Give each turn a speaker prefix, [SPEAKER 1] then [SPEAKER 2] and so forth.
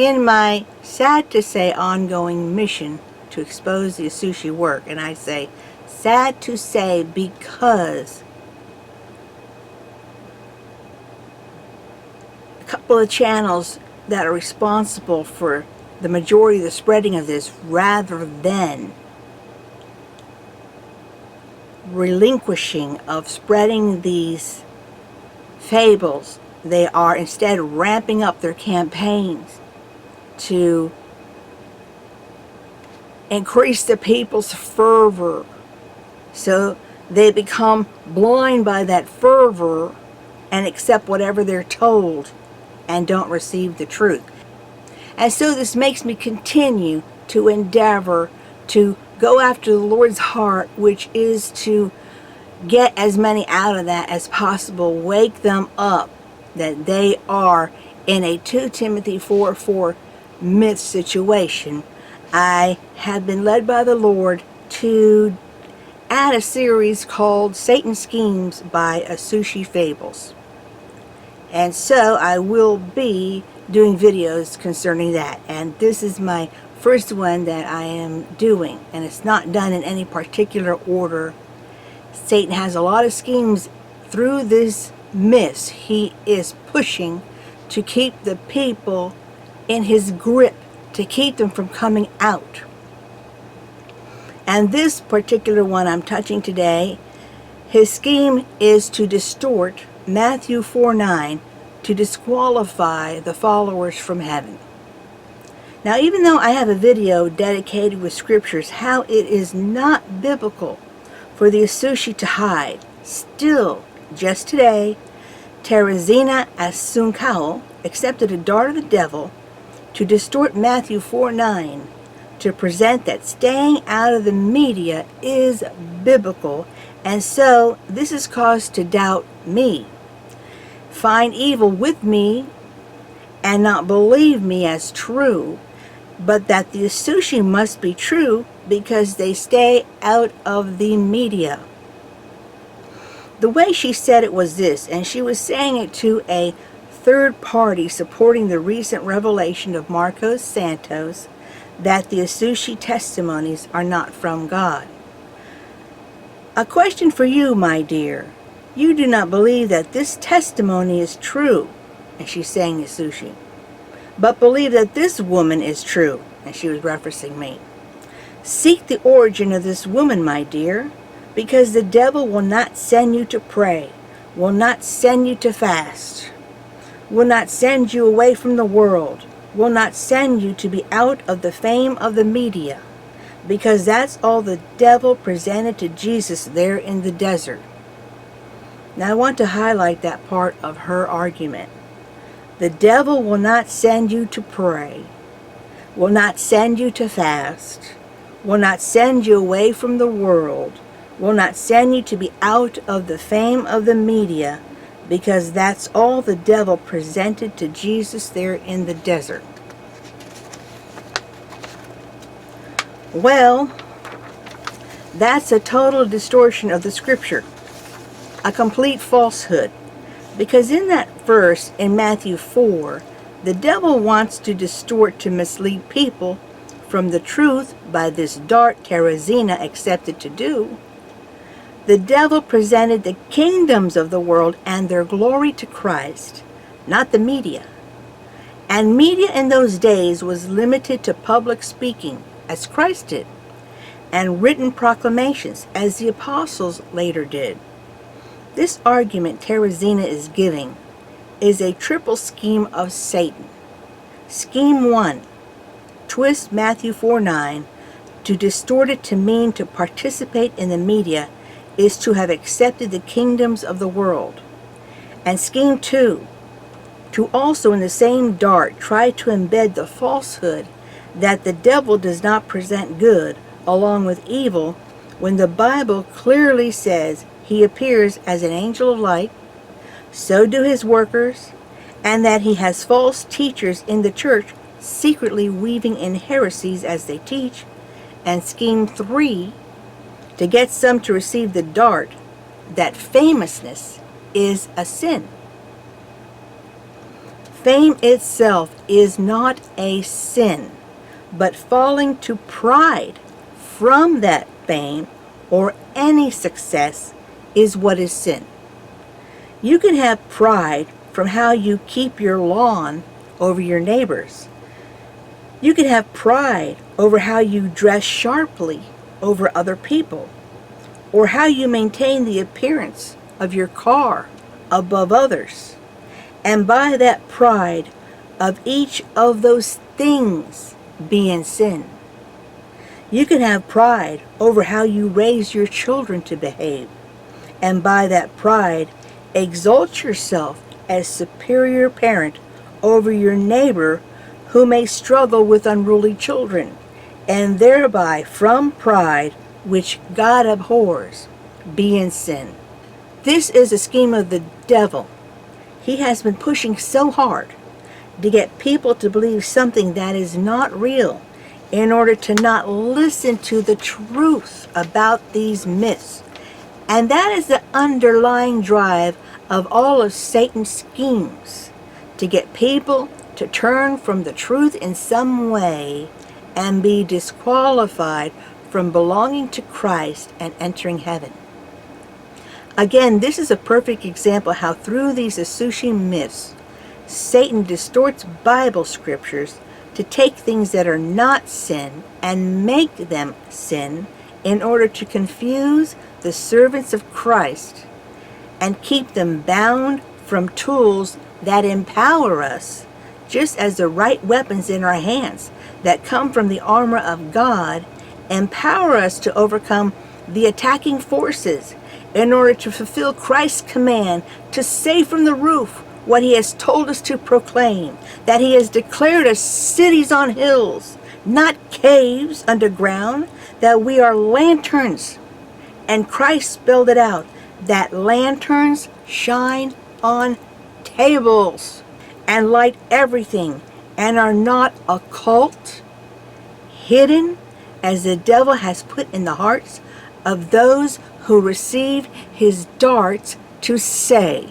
[SPEAKER 1] in my, sad to say, ongoing mission to expose the Azushi work, and I say sad to say because a couple of channels that are responsible for the majority of the spreading of this, rather than relinquishing of spreading these fables, they are instead ramping up their campaigns to increase the people's fervor, so they become blind by that fervor and accept whatever they're told and don't receive the truth. And so this makes me continue to endeavor to go after the Lord's heart, which is to get as many out of that as possible, wake them up that they are in a 2 Timothy 4:4 myth situation. I have been led by the Lord to add a series called Satan Schemes by Azushi Fables. And so I will be doing videos concerning that. And this is my first one that I am doing. And it's not done in any particular order. Satan has a lot of schemes through this myths he is pushing to keep the people in his grip, to keep them from coming out. And this particular one I'm touching today, his scheme is to distort Matthew 4:9 to disqualify the followers from heaven. Now, even though I have a video dedicated with scriptures how it is not biblical for the Azushi to hide, still, just today, Teresina Asuncao accepted a dart of the devil to distort Matthew 4:9 to present that staying out of the media is biblical, and so this is cause to doubt me, find evil with me, and not believe me as true, but that the Azushi must be true because they stay out of the media. The way she said it was this, and she was saying it to a third party supporting the recent revelation of Marcos Santos that the Azushi testimonies are not from God. A question for you, my dear. You do not believe that this testimony is true, and she's saying Azushi, but believe that this woman is true, and she was referencing me. Seek the origin of this woman, my dear, because the devil will not send you to pray, will not send you to fast, will not send you away from the world, will not send you to be out of the fame of the media, because that's all the devil presented to Jesus there in the desert. Now I want to highlight that part of her argument. The devil will not send you to pray, will not send you to fast, will not send you away from the world, will not send you to be out of the fame of the media, because that's all the devil presented to Jesus there in the desert. Well, that's a total distortion of the scripture, a complete falsehood, because in that verse in Matthew 4, the devil wants to distort to mislead people from the truth by this dart Teresina accepted to do. The devil presented the kingdoms of the world and their glory to Christ, not the media. And media in those days was limited to public speaking, as Christ did, and written proclamations, as the apostles later did. This argument Teresina is giving is a triple scheme of Satan. Scheme 1, twist Matthew 4:9 to distort it to mean to participate in the media is to have accepted the kingdoms of the world. And scheme 2, to also in the same dart try to embed the falsehood that the devil does not present good along with evil, when the Bible clearly says he appears as an angel of light, so do his workers, and that he has false teachers in the church secretly weaving in heresies as they teach. And scheme 3, to get some to receive the dart that famousness is a sin. Fame itself is not a sin, but falling to pride from that fame or any success is what is sin. You can have pride from how you keep your lawn over your neighbors. You can have pride over how you dress sharply over other people, or how you maintain the appearance of your car above others. And by that pride of each of those things being sin. You can have pride over how you raise your children to behave, and by that pride exalt yourself as superior parent over your neighbor who may struggle with unruly children, and thereby from pride, which God abhors, be in sin. This is a scheme of the devil. He has been pushing so hard to get people to believe something that is not real in order to not listen to the truth about these myths. And that is the underlying drive of all of Satan's schemes, to get people to turn from the truth in some way and be disqualified from belonging to Christ and entering heaven. Again, this is a perfect example how through these Azushi myths, Satan distorts Bible scriptures to take things that are not sin and make them sin in order to confuse the servants of Christ and keep them bound from tools that empower us, just as the right weapons in our hands that come from the armor of God empower us to overcome the attacking forces in order to fulfill Christ's command to say from the roof what he has told us to proclaim, that he has declared us cities on hills, not caves underground, that we are lanterns. And Christ spelled it out, that lanterns shine on tables and light everything and are not occult, hidden, as the devil has put in the hearts of those who receive his darts to say.